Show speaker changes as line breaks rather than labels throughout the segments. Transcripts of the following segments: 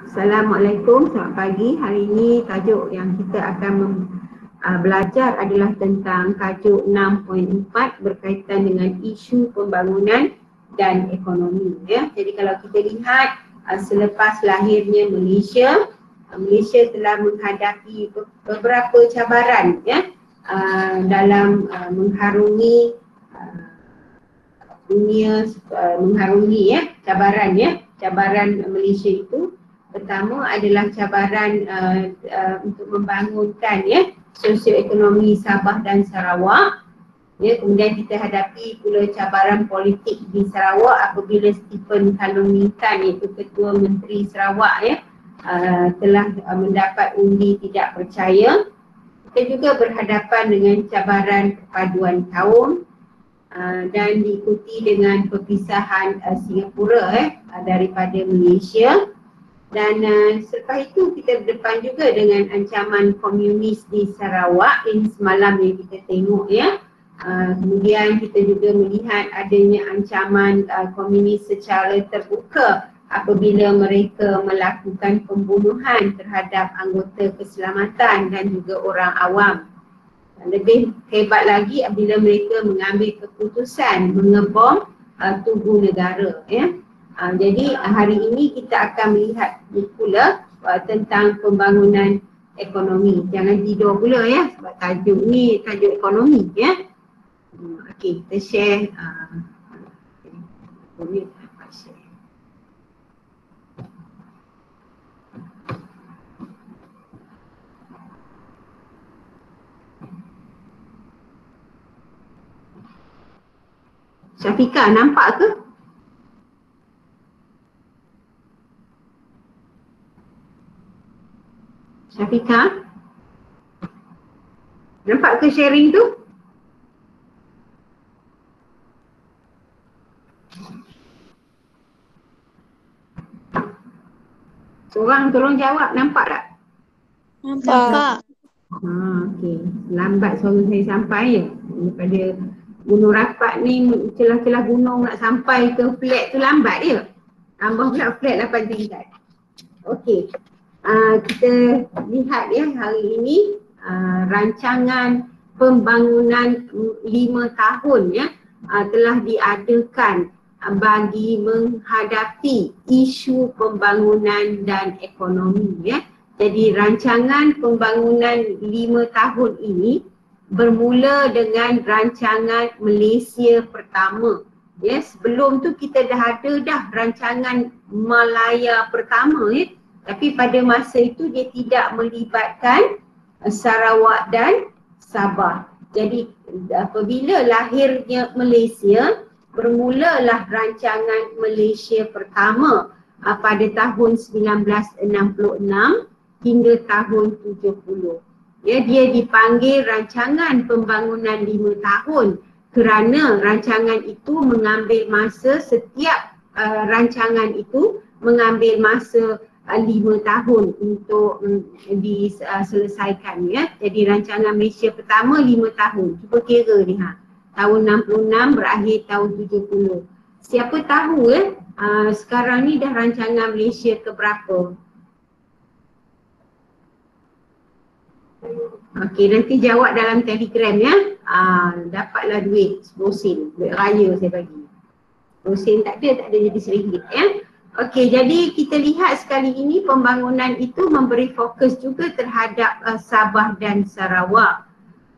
Assalamualaikum, selamat pagi. Hari ini tajuk yang kita akan belajar adalah tentang tajuk 6.4 berkaitan dengan isu pembangunan dan ekonomi. Ya. Jadi kalau kita lihat selepas lahirnya Malaysia, Malaysia telah menghadapi beberapa cabaran ya dalam mengharungi dunia, mengharungi ya cabaran Malaysia itu. Pertama adalah cabaran untuk membangunkan ya sosioekonomi Sabah dan Sarawak. Ya, kemudian kita hadapi pula cabaran politik di Sarawak apabila Stephen Kalungikan iaitu Ketua Menteri Sarawak ya telah mendapat undi tidak percaya. Kita juga berhadapan dengan cabaran perpaduan kaum dan diikuti dengan perpisahan Singapura daripada Malaysia. Dan selepas itu kita berdepan juga dengan ancaman komunis di Sarawak yang semalam yang kita tengok ya. Kemudian kita juga melihat adanya ancaman komunis secara terbuka apabila mereka melakukan pembunuhan terhadap anggota keselamatan dan juga orang awam. Lebih hebat lagi apabila mereka mengambil keputusan mengebom tubuh negara ya. Jadi hari ini kita akan melihat pula tentang pembangunan ekonomi. Jangan tidur pula ya sebab tajuk ni tajuk ekonomi ya. Okey, kita share Syafiqah, nampak ke? Syafiqah, nampak ke sharing tu? Seorang tolong jawab, nampak tak?
Nampak.
Okey, lambat suara saya sampai ya. Daripada gunung rapat ni, celah-celah gunung nak sampai ke flat tu lambat ya. Tambah pula flat 8 tingkat. Okey, kita lihat ya hari ini rancangan pembangunan 5 tahun ya telah diadakan bagi menghadapi isu pembangunan dan ekonomi ya. Jadi rancangan pembangunan 5 tahun ini bermula dengan rancangan Malaysia pertama. Ya, sebelum tu kita dah ada rancangan Malaya pertama ya. Tapi pada masa itu dia tidak melibatkan Sarawak dan Sabah. Jadi apabila lahirnya Malaysia, bermulalah rancangan Malaysia pertama pada tahun 1966 hingga tahun 70. Ya, dia dipanggil rancangan pembangunan 5 tahun kerana rancangan itu mengambil masa, setiap rancangan itu mengambil masa 5 tahun untuk diselesaikan ya. Jadi rancangan Malaysia pertama 5 tahun. Cuba kira ni tahun 66 berakhir tahun 70. Siapa tahu sekarang ni dah rancangan Malaysia ke berapa? Okey, nanti jawab dalam Telegram ya. Dapatlah duit 10 sen, duit raya saya bagi. 10 sen tak ada jadi RM1 ya. Okey, jadi kita lihat sekali ini pembangunan itu memberi fokus juga terhadap Sabah dan Sarawak.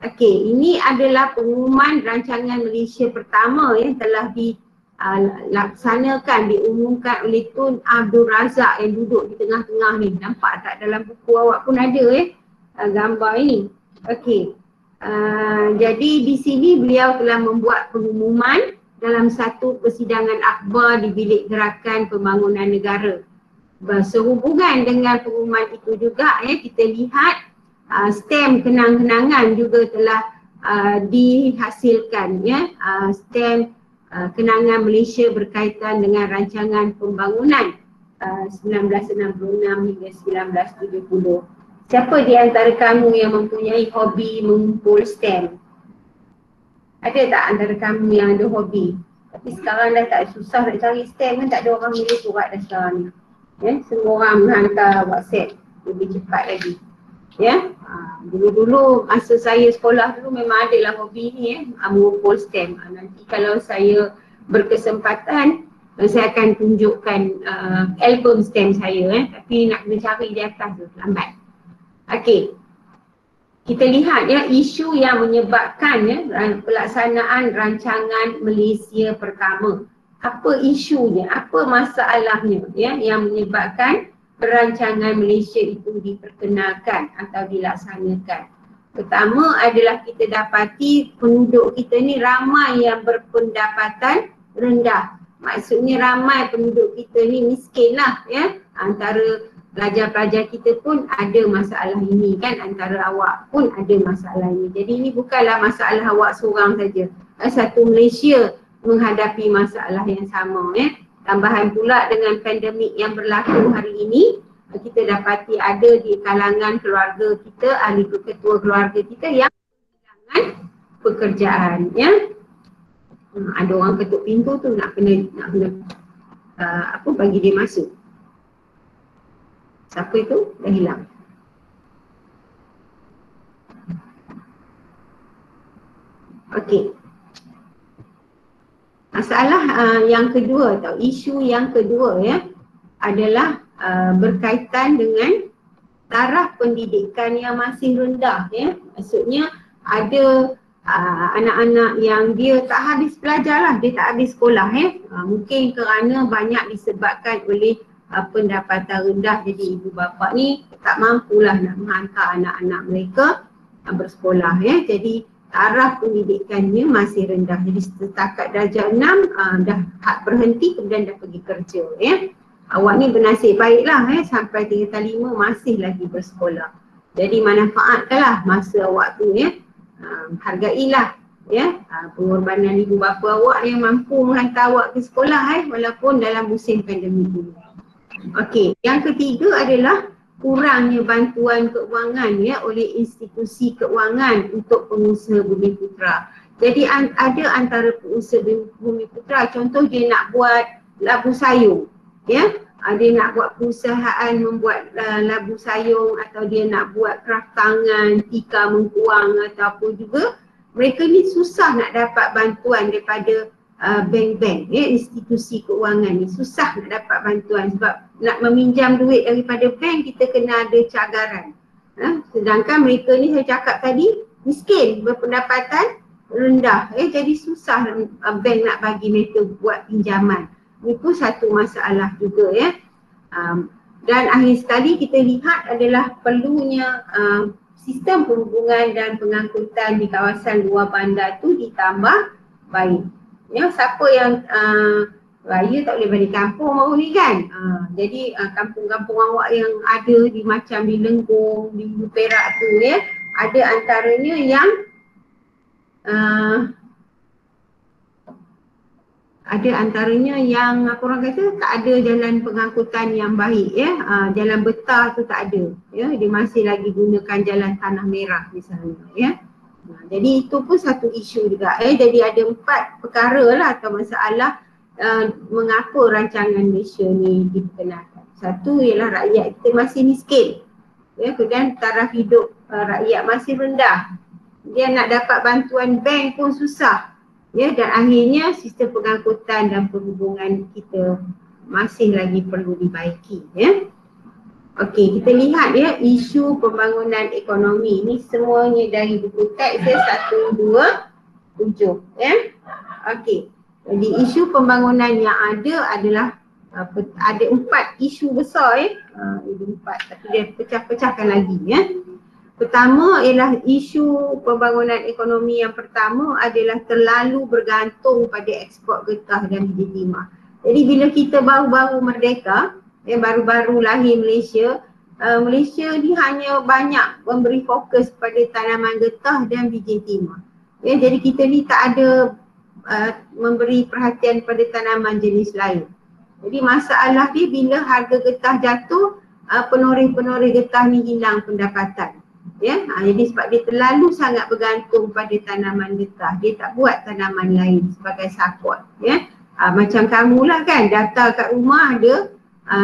Okey, ini adalah pengumuman rancangan Malaysia pertama yang telah dilaksanakan, diumumkan oleh Tun Abdul Razak yang duduk di tengah-tengah ni. Nampak tak dalam buku awak pun ada gambar ini. Okey, jadi di sini beliau telah membuat pengumuman dalam satu persidangan akhbar di Bilik Gerakan Pembangunan Negara. Sehubungan dengan pengumuman itu juga kita lihat stem kenang-kenangan juga telah dihasilkan ya. Stem kenangan Malaysia berkaitan dengan rancangan pembangunan 1966 hingga 1970. Siapa di antara kamu yang mempunyai hobi mengumpul stem? Ada tak antara kamu yang ada hobi? Tapi sekarang dah tak susah nak cari stamp kan, tak ada orang boleh buat dah sekarang ni. Ya, semua orang menghantar WhatsApp lebih cepat lagi. Ya, dulu-dulu masa saya sekolah dulu memang ada lah hobi ni mengumpul stamp. Nanti kalau saya berkesempatan saya akan tunjukkan album stamp saya tapi nak kena cari di atas tu, lambat. Okey. Kita lihat ya isu yang menyebabkan pelaksanaan rancangan Malaysia pertama. Apa isunya? Apa masalahnya ya yang menyebabkan perancangan Malaysia itu diperkenalkan atau dilaksanakan? Pertama adalah kita dapati penduduk kita ni ramai yang berpendapatan rendah. Maksudnya ramai penduduk kita ni miskin lah ya. Antara pelajar-pelajar kita pun ada masalah ini kan, antara awak pun ada masalah ini. Jadi ini bukanlah masalah awak seorang saja. Satu Malaysia menghadapi masalah yang sama ya. Tambahan pula dengan pandemik yang berlaku hari ini, kita dapati ada di kalangan keluarga kita, ahli ketua keluarga kita yang kehilangan pekerjaan ya. Ada orang ketuk pintu tu nak kena bagi dia masuk. Siapa itu? Dah hilang. Okey. Masalah yang kedua atau isu yang kedua ya adalah berkaitan dengan taraf pendidikan yang masih rendah ya. Maksudnya ada anak-anak yang dia tak habis belajar lah, dia tak habis sekolah ya. Mungkin kerana banyak disebabkan oleh pendapatan rendah, jadi ibu bapa ni tak mampulah nak menghantar anak-anak mereka bersekolah ya. Jadi taraf pendidikannya masih rendah. Jadi setakat darjah 6 dah berhenti kemudian dah pergi kerja ya. Awak ni bernasib baiklah ya, sampai tingkatan 5 masih lagi bersekolah. Jadi manfaatkanlah masa awak tu ya. Hargailah ya pengorbanan ibu bapa awak yang mampu menghantar awak ke sekolah walaupun dalam musim pandemik ini. Okey, yang ketiga adalah kurangnya bantuan keuangan ya oleh institusi keuangan untuk pengusaha Bumiputera. Jadi ada antara pengusaha Bumiputera, contoh dia nak buat labu sayur ya, dia nak buat perusahaan membuat labu sayur atau dia nak buat kraft tangan, tikar mengkuang atau apa juga, mereka ni susah nak dapat bantuan daripada bank-bank ya, institusi keuangan ni susah nak dapat bantuan sebab nak meminjam duit daripada bank kita kena ada cagaran. Sedangkan mereka ni saya cakap tadi miskin, berpendapatan rendah jadi susah bank nak bagi mereka buat pinjaman. Ini pun satu masalah juga ya. Dan akhir sekali kita lihat adalah perlunya sistem perhubungan dan pengangkutan di kawasan luar bandar tu ditambah baik. Ya, siapa yang raya tak boleh balik kampung baru ni kan. Jadi kampung-kampung awak yang ada di macam di Lenggong, di Perak tu ya, ada antaranya yang apa orang kata tak ada jalan pengangkutan yang baik ya. Jalan betar tu tak ada ya, dia masih lagi gunakan jalan tanah merah misalnya ya. Jadi itu pun satu isu juga jadi ada 4 perkara lah atau masalah mengapa rancangan Malaysia ni diperkenalkan. Satu ialah rakyat kita masih miskin ya, kemudian taraf hidup rakyat masih rendah, dia nak dapat bantuan bank pun susah ya, dan akhirnya sistem pengangkutan dan perhubungan kita masih lagi perlu dibaiki ya. Okey, kita lihat ya isu pembangunan ekonomi ni semuanya dari buku teks 127 ya. Okey. Jadi isu pembangunan yang ada adalah ada 4 isu besar ya. Ada 4 tapi dia pecah-pecahkan lagi ya. Pertama ialah isu pembangunan ekonomi yang pertama adalah terlalu bergantung pada ekspor getah dan biji timah. Jadi bila kita baru-baru merdeka baru-baru lahir Malaysia, Malaysia ni hanya banyak memberi fokus pada tanaman getah dan biji timah. Ya, jadi kita ni tak ada memberi perhatian pada tanaman jenis lain. Jadi masalah dia bila harga getah jatuh, penoreh-penoreh getah ni hilang pendapatan. Ya, jadi sebab dia terlalu sangat bergantung pada tanaman getah, dia tak buat tanaman lain sebagai support. Ya, macam kamulah kan, data kat rumah ada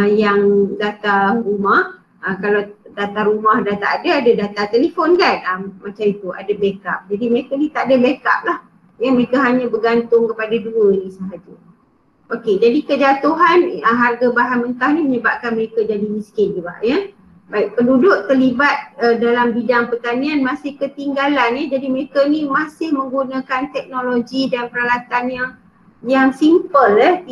yang data rumah, kalau data rumah dah tak ada data telefon kan, macam itu, ada backup. Jadi mereka ni tak ada backup lah. Ya, mereka hanya bergantung kepada dua ni sahaja. Okey, jadi kejatuhan harga bahan mentah ni menyebabkan mereka jadi miskin juga ya. Baik, penduduk terlibat dalam bidang pertanian masih ketinggalan ya. Jadi mereka ni masih menggunakan teknologi dan peralatan yang simple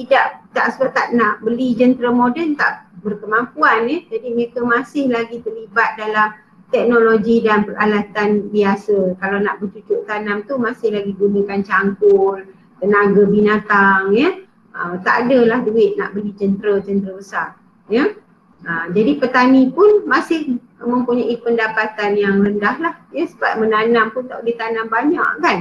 tak sebab tak nak beli jentera moden, tak berkemampuan ya. Jadi mereka masih lagi terlibat dalam teknologi dan peralatan biasa. Kalau nak bercucuk tanam tu masih lagi gunakan cangkul, tenaga binatang ya. Tak adalah duit nak beli jentera besar ya. Jadi petani pun masih mempunyai pendapatan yang rendah lah ya, sebab menanam pun tak boleh tanam banyak kan.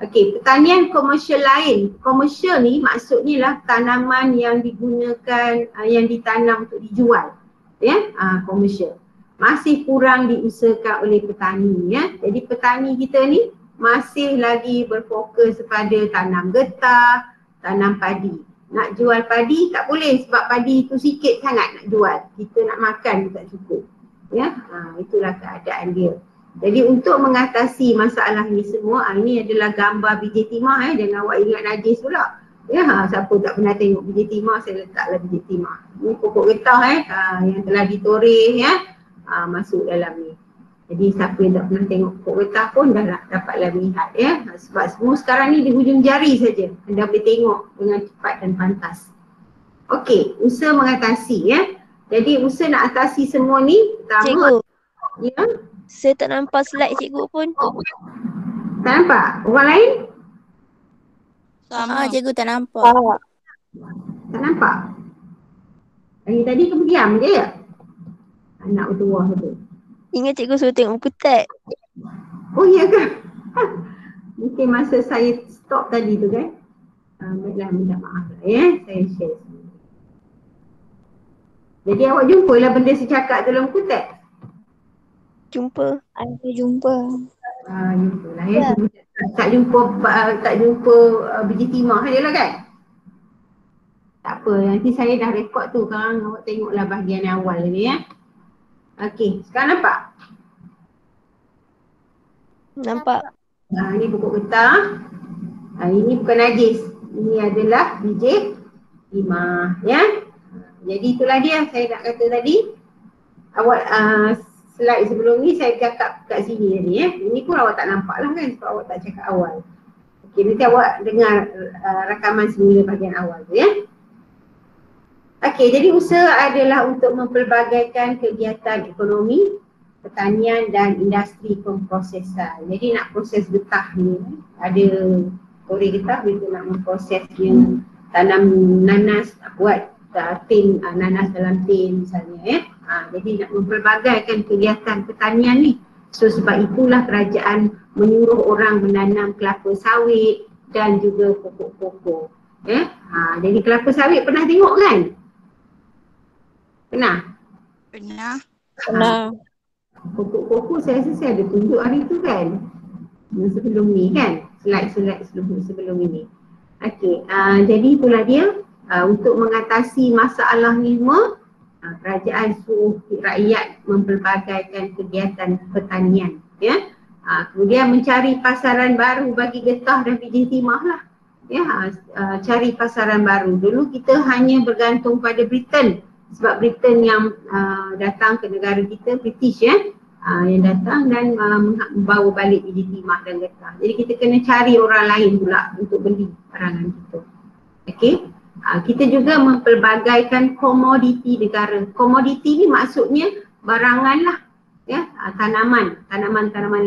Okey, pertanian komersial lain. Komersial ni maksudnya lah tanaman yang digunakan, yang ditanam untuk dijual ya, komersial. Masih kurang diusahakan oleh petani ya. Jadi petani kita ni masih lagi berfokus pada tanam getah, tanam padi. Nak jual padi tak boleh sebab padi itu sikit sangat nak jual. Kita nak makan tak cukup. Ya, itulah keadaan dia. Jadi untuk mengatasi masalah ni semua, ini adalah gambar biji timah jangan awak ingat najis pula. Ya, siapa tak pernah tengok biji timah, saya letaklah biji timah. Ini pokok getah yang telah ditoreh masuk dalam ni. Jadi siapa yang tak pernah tengok pokok getah pun dah dapatlah melihat ya. Sebab semua sekarang ni di hujung jari saja anda boleh tengok dengan cepat dan pantas. Okey, usaha mengatasi ya. Jadi usaha nak atasi semua ni pertama.
Cikgu,
ya.
saya tak nampak slide cikgu pun.
Tak nampak? Orang lain?
Cikgu tak nampak.
Tak nampak? Tadi kamu diam je ya? Anak bertuah tu.
Ingat cikgu suruh tengok buku teks.
Oh iya ke? Mungkin masa saya stop tadi tu kan? Baiklah, minta maaf lah ya. Saya share. Jadi awak jumpa lah benda saya cakap dalam buku teks?
Jumpa. Ada jumpa.
Jumpa lah ya. Tak jumpa biji timah saja lah kan? Tak apa, nanti saya dah rekod tu. Sekarang awak tengoklah bahagian awal ni ya. Okey, sekarang nampak?
Nampak.
Ini pokok getah. Ini bukan najis. Ini adalah biji timah ya. Jadi itulah dia saya nak kata tadi. Awak slide sebelum ni saya cakap kat sini tadi ya. Ini pun awak tak nampak lah kan sebab awak tak cakap awal. Okey, nanti awak dengar rakaman semula bahagian awal tu ya. Okey, jadi usaha adalah untuk mempelbagaikan kegiatan ekonomi, pertanian dan industri pemprosesan. Jadi nak proses getah ni, ada korek getah, kita nak memproses dia, tanam nanas, buat tin, nanas dalam tin misalnya ya. Jadi nak mempelbagaikan kegiatan pertanian ni. So sebab itulah kerajaan menyuruh orang menanam kelapa sawit dan juga pokok-pokok. Jadi kelapa sawit pernah tengok kan? Pernah?
Pernah.
Pokok-pokok saya rasa saya ada tunjuk hari tu kan? Sebelum ni kan? Slide-slide sebelum ini. Okey, jadi itulah dia. Untuk mengatasi masalah ni semua, kerajaan suruh rakyat mempelbagaikan kegiatan pertanian ya. Kemudian mencari pasaran baru bagi getah dan biji timah lah ya. Cari pasaran baru. Dulu kita hanya bergantung pada Britain sebab Britain yang datang ke negara kita, British ya, yang datang dan membawa balik biji timah dan getah. Jadi kita kena cari orang lain pula untuk beli barangan kita. Okey. Kita juga mempelbagaikan komoditi negara. Komoditi ni maksudnya barangan lah ya, tanaman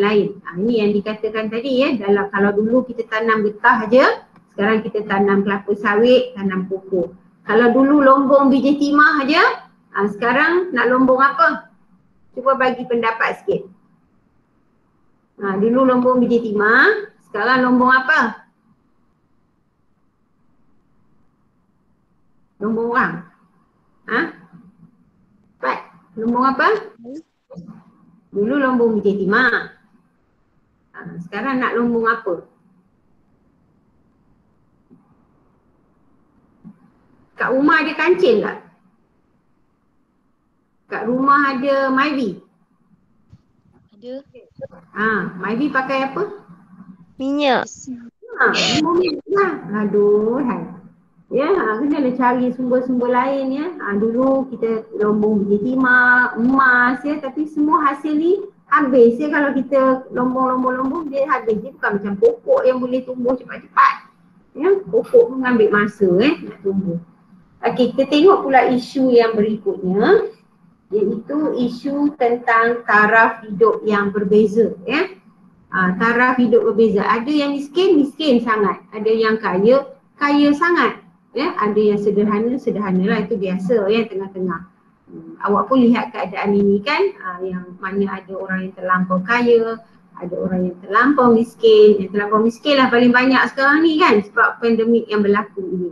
lain. Ini yang dikatakan tadi ya, kalau dulu kita tanam getah aja, sekarang kita tanam kelapa sawit, tanam pokok. Kalau dulu lombong biji timah aja, sekarang nak lombong apa? Cuba bagi pendapat sikit. Dulu lombong biji timah, sekarang lombong apa? Lombong orang. Baik, lombong apa? Dulu lombong biji timah. Sekarang nak lombong apa? Kat rumah ada kancil tak? Kat rumah ada Myvi?
Ada.
Myvi pakai apa?
Minyak.
Lombong minyak lah. Aduh, hai. Ya, kenalah cari sumber-sumber lain ya. Dulu kita lombong biji timah, emas ya, tapi semua hasil ni habis ya. Kalau kita lombong dia habis. Dia bukan macam pokok yang boleh tumbuh cepat-cepat. Ya, pokok mengambil masa nak tumbuh. Okey, kita tengok pula isu yang berikutnya, iaitu isu tentang taraf hidup yang berbeza ya. Taraf hidup berbeza. Ada yang miskin sangat. Ada yang kaya sangat. Ya, ada yang sederhana lah, itu biasa ya, tengah-tengah. Awak pun lihat keadaan ini kan, yang mana ada orang yang terlampau kaya, ada orang yang terlampau miskin. Yang terlampau miskin lah paling banyak sekarang ni kan, sebab pandemik yang berlaku ini.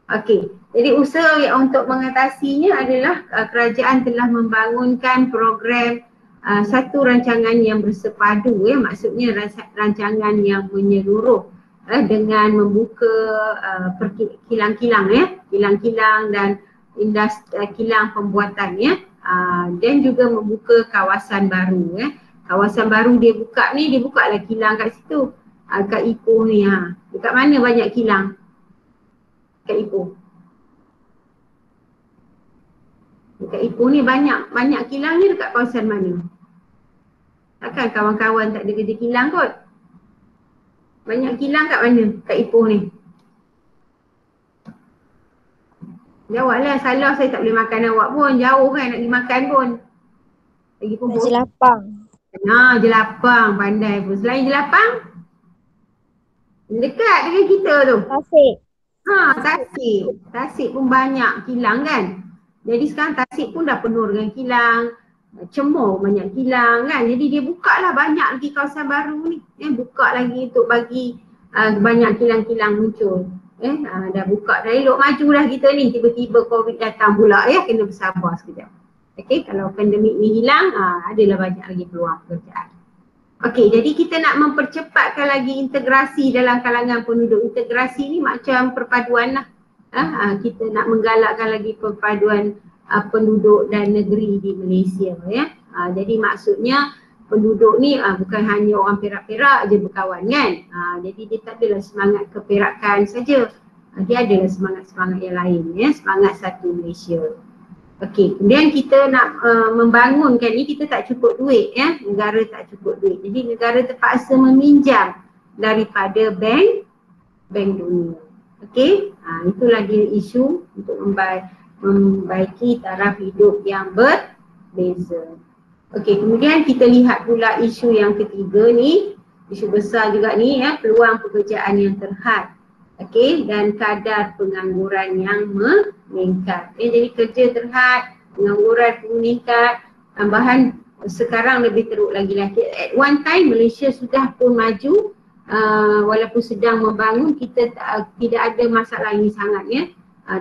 Okey, jadi usaha untuk mengatasinya adalah kerajaan telah membangunkan program satu rancangan yang bersepadu ya, maksudnya rancangan yang menyeluruh dengan membuka kilang-kilang ya, kilang-kilang dan industri kilang pembuatan ya, dan juga membuka kawasan baru ya. Kawasan baru dia buka lah kilang kat situ, kat Ipoh ni. Dekat mana banyak kilang? Kat Ipoh. Dekat Ipoh ni banyak kilang ni dekat kawasan mana? Takkan kawan-kawan tak ada kerja kilang kot? Banyak kilang kat mana? Kat Ipoh ni. Jawablah, salah saya tak boleh makan awak pun. Jauh kan nak pergi makan pun. Lagipun
Jelapang.
Jelapang, pandai pun. Selain Jelapang, dekat dengan kita tu.
Tasik.
Tasik pun banyak kilang kan. Jadi sekarang Tasik pun dah penuh dengan kilang. Cemor banyak kilang kan. Jadi dia buka lah banyak lagi kawasan baru ni. Buka lagi untuk bagi banyak kilang-kilang muncul. Dah buka, dah elok maju dah kita ni. Tiba-tiba COVID datang pula ya, kena bersabar sekejap. Okey, kalau pandemik ni hilang, adalah banyak lagi peluang pekerjaan. Okey, jadi kita nak mempercepatkan lagi integrasi dalam kalangan penduduk. Integrasi ni macam perpaduan lah. Kita nak menggalakkan lagi perpaduan penduduk dan negeri di Malaysia ya. Jadi maksudnya penduduk ni bukan hanya orang Perak-Perak je berkawan kan. Jadi dia tak adalah semangat keperakan saja. Dia adalah semangat-semangat yang lain ya, semangat satu Malaysia. Okey, kemudian kita nak membangunkan ni, kita tak cukup duit ya, negara tak cukup duit. Jadi negara terpaksa meminjam daripada bank dunia. Okey, itu lagi isu untuk membaiki taraf hidup yang berbeza. Okey, kemudian kita lihat pula isu yang ketiga ni, isu besar juga ni ya, peluang pekerjaan yang terhad. Okey, dan kadar pengangguran yang meningkat. Jadi kerja terhad, pengangguran meningkat, tambahan sekarang lebih teruk lagi. At one time Malaysia sudah pun maju, walaupun sedang membangun, kita tidak ada masalah ini sangat ya.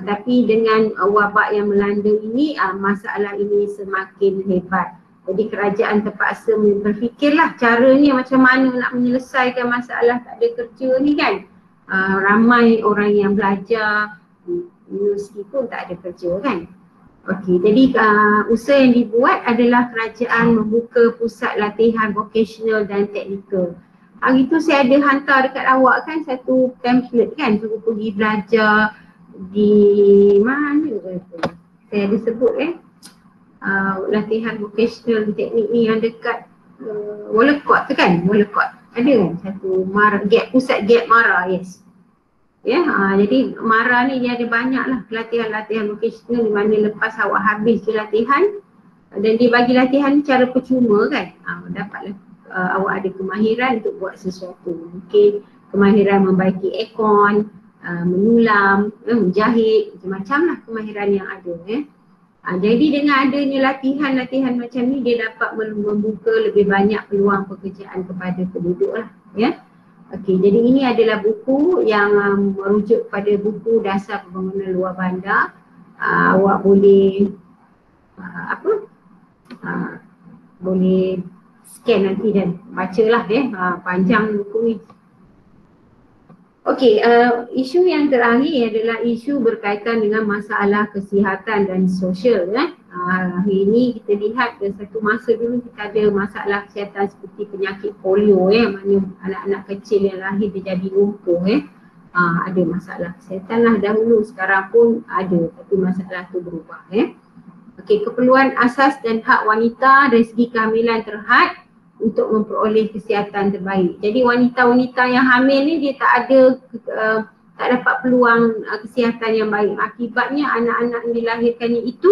Tapi dengan wabak yang melanda ini, masalah ini semakin hebat. Jadi kerajaan terpaksa berfikirlah caranya macam mana nak menyelesaikan masalah tak ada kerja ni kan. Ramai orang yang belajar, universiti pun tak ada kerja kan. Okey, jadi usaha yang dibuat adalah kerajaan membuka pusat latihan vocational dan teknikal. Hari tu saya ada hantar dekat awak kan satu pamphlet kan, suruh pergi belajar di mana tu. Saya ada sebut latihan vocational teknik ni yang dekat Wolacott tu kan, Wolacott. Ada kan satu pusat gap Mara, yes. Ya, jadi Mara ni dia ada banyak lah latihan vocational di mana lepas awak habis je latihan dan dia bagi latihan cara percuma kan, dapatlah awak ada kemahiran untuk buat sesuatu. Mungkin kemahiran membaiki aircon, menyulam, menjahit, macam-macam lah kemahiran yang ada jadi dengan adanya latihan-latihan macam ni, dia dapat membuka lebih banyak peluang pekerjaan kepada penduduk lah ya. Okey, jadi ini adalah buku yang merujuk pada buku dasar pembangunan luar bandar. Awak boleh boleh scan nanti dan bacalah panjang buku ni. Okey, isu yang terakhir adalah isu berkaitan dengan masalah kesihatan dan sosial. Hari ini kita lihat satu masa dulu kita ada masalah kesihatan seperti penyakit polio, mana anak-anak kecil yang lahir dia jadi lumpuh. Ada masalah kesihatan lah dahulu, sekarang pun ada, tapi masalah tu berubah. Okey, keperluan asas dan hak wanita dari segi kehamilan terhad untuk memperoleh kesihatan terbaik. Jadi wanita-wanita yang hamil ni dia tak dapat peluang kesihatan yang baik. Akibatnya anak-anak yang dilahirkannya itu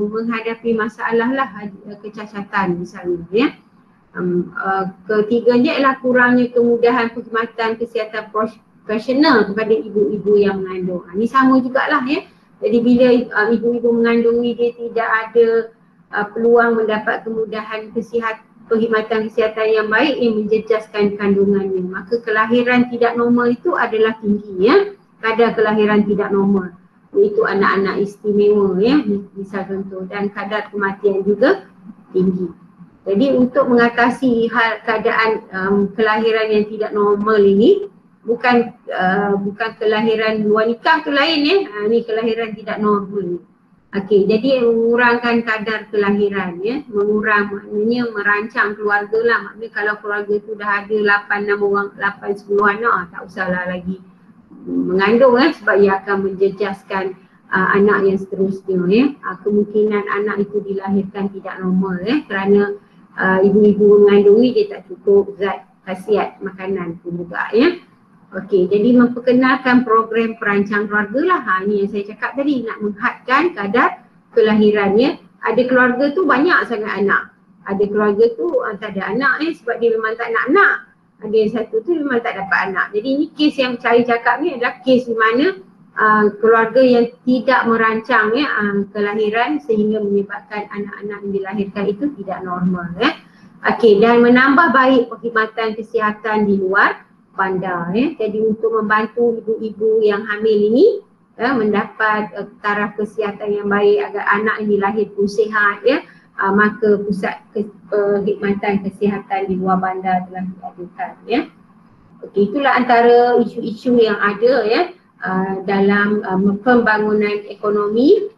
menghadapi masalah lah, kecacatan misalnya. Ketiganya ialah kurangnya kemudahan perkhidmatan kesihatan profesional kepada ibu-ibu yang mengandung. Ini sama jugalah Jadi bila ibu-ibu mengandung ni dia tidak ada peluang mendapat kemudahan perkhidmatan kesihatan yang baik yang menjejaskan kandungannya, maka kelahiran tidak normal itu adalah tinggi. Kadar kelahiran tidak normal, iaitu anak-anak istimewa misal contoh, dan kadar kematian juga tinggi. Jadi untuk mengatasi keadaan kelahiran yang tidak normal ini, bukan kelahiran luar nikah tu lain ni kelahiran tidak normal. Okey, jadi mengurangkan kadar kelahiran mengurang maknanya merancang keluarga lah. Maknanya kalau keluarga tu dah ada 8-10 anak, tak usahlah lagi mengandung sebab ia akan menjejaskan anak yang seterusnya. Kemungkinan anak itu dilahirkan tidak normal kerana ibu-ibu mengandung ni dia tak cukup zat khasiat makanan pun juga Okey, jadi memperkenalkan program perancang keluarga lah. Ni yang saya cakap tadi, nak menghadkan kadar kelahirannya. Ada keluarga tu banyak sangat anak. Ada keluarga tu tak ada anak sebab dia memang tak nak anak. Ada yang satu tu memang tak dapat anak. Jadi ni kes yang saya cakap ni adalah kes di mana keluarga yang tidak merancang kelahiran sehingga menyebabkan anak-anak yang dilahirkan itu tidak normal. Okey, dan menambah baik perkhidmatan kesihatan di luar bandar. Jadi untuk membantu ibu-ibu yang hamil ini mendapat taraf kesihatan yang baik agar anak yang dilahir pun sihat maka pusat perkhidmatan kesihatan di luar bandar telah diadakan Okey, itulah antara isu-isu yang ada dalam pembangunan ekonomi,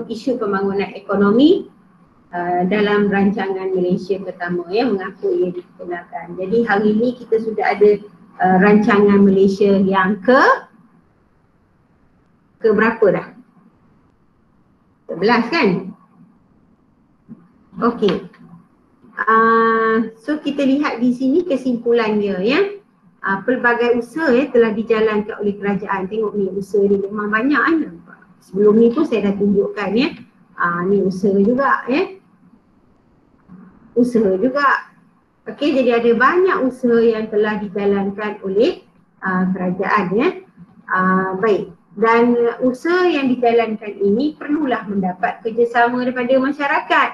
isu pembangunan ekonomi dalam rancangan Malaysia pertama mengaku ia dikenalkan. Jadi hari ini kita sudah ada rancangan Malaysia yang ke berapa dah? 11 kan? Okey. So kita lihat di sini kesimpulan dia pelbagai usaha telah dijalankan oleh kerajaan. Tengok ni usaha ni memang banyak Sebelum ni pun saya dah tunjukkan ni usaha juga usaha juga. Okey, jadi ada banyak usaha yang telah dijalankan oleh kerajaan baik. Dan usaha yang dijalankan ini perlulah mendapat kerjasama daripada masyarakat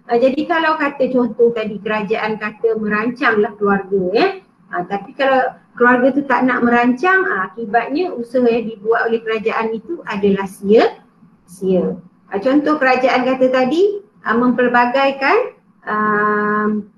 jadi kalau kata contoh tadi kerajaan kata merancanglah keluarga tapi kalau keluarga tu tak nak merancang akibatnya usaha yang dibuat oleh kerajaan itu adalah sia-sia. Contoh kerajaan kata tadi mempelbagaikan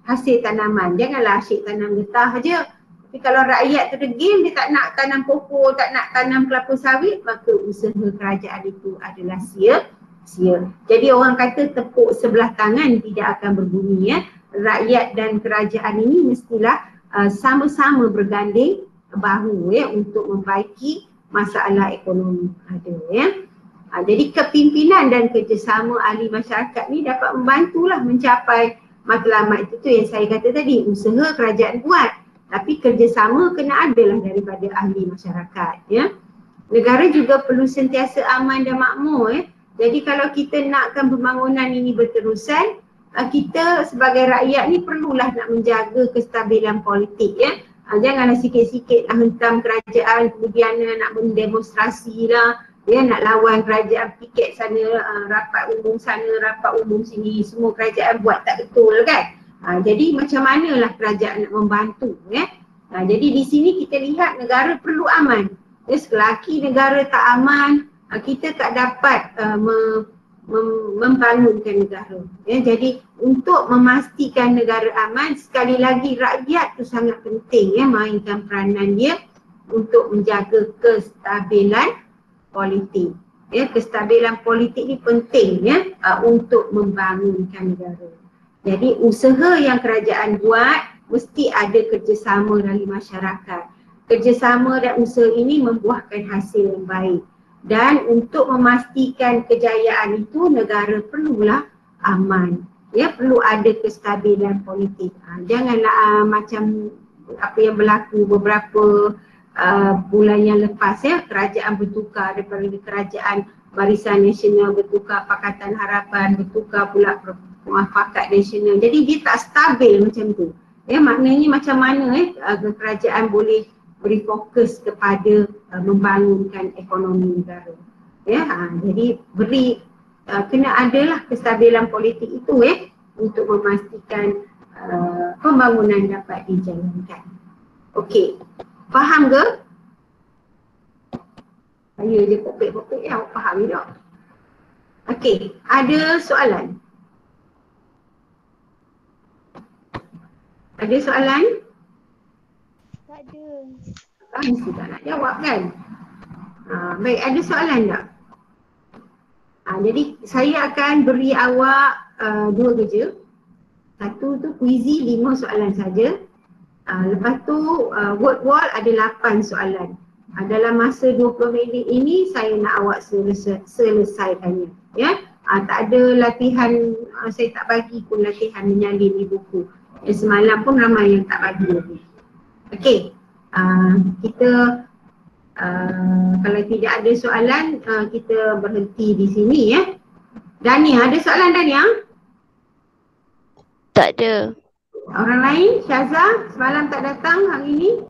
hasil tanaman. Janganlah asyik tanam getah je. Tapi kalau rakyat tu degil, dia tak nak tanam pokok, tak nak tanam kelapa sawit, maka usaha kerajaan itu adalah sia-sia. Jadi orang kata tepuk sebelah tangan tidak akan berbunyi Rakyat dan kerajaan ini mestilah sama-sama berganding bahu untuk membaiki masalah ekonomi ada Jadi kepimpinan dan kerjasama ahli masyarakat ni dapat membantulah mencapai matlamat itu yang saya kata tadi. Usaha kerajaan buat tapi kerjasama kena adalah daripada ahli masyarakat Negara juga perlu sentiasa aman dan makmur Jadi kalau kita nakkan pembangunan ini berterusan, kita sebagai rakyat ni perlulah nak menjaga kestabilan politik Janganlah sikit-sikit hentam kerajaan kemudian nak mendemonstrasi lah nak lawan kerajaan, piket sana, rapat umum sana, rapat umum sini, semua kerajaan buat tak betul kan. Jadi macam manalah kerajaan nak membantu Jadi di sini kita lihat negara perlu aman. Selagi negara tak aman, kita tak dapat membangunkan negara. Ya, jadi untuk memastikan negara aman, sekali lagi rakyat tu sangat penting ya mainkan peranan dia untuk menjaga kestabilan politik. Ya, kestabilan politik ni penting ya untuk membangunkan negara. Jadi usaha yang kerajaan buat mesti ada kerjasama dari masyarakat. Kerjasama dan usaha ini membuahkan hasil yang baik. Dan untuk memastikan kejayaan itu, negara perlulah aman. Ya, perlu ada kestabilan politik. Janganlah macam apa yang berlaku beberapa bulan yang lepas ya, kerajaan bertukar daripada kerajaan Barisan Nasional bertukar Pakatan Harapan, bertukar pula Muafakat Nasional. Jadi dia tak stabil macam tu. Ya, maknanya macam mana kerajaan boleh beri fokus kepada membangunkan ekonomi negara. Ya, jadi kena adalah kestabilan politik itu untuk memastikan pembangunan dapat dijalankan. Okey, faham ke? Saya je popek-popek ya, awak faham ke tak? Okey, ada soalan? Ada soalan?
Tak ada.
Mesti tak nak jawab kan? Baik, ada soalan tak? Jadi saya akan beri awak 2 kerja. Satu tu kuizi 5 soalan saja. Lepas tu word wall ada 8 soalan. Dalam masa 20 minit ini saya nak awak selesaikannya. Ya? Tak ada latihan, saya tak bagi pun latihan menyalin di buku. Semalam pun ramai yang tak bagi lagi. Okey. Kita kalau tidak ada soalan kita berhenti di sini ya. Dania, ada soalan Dania?
Tak ada.
Orang lain? Syaza semalam tak datang hari ini?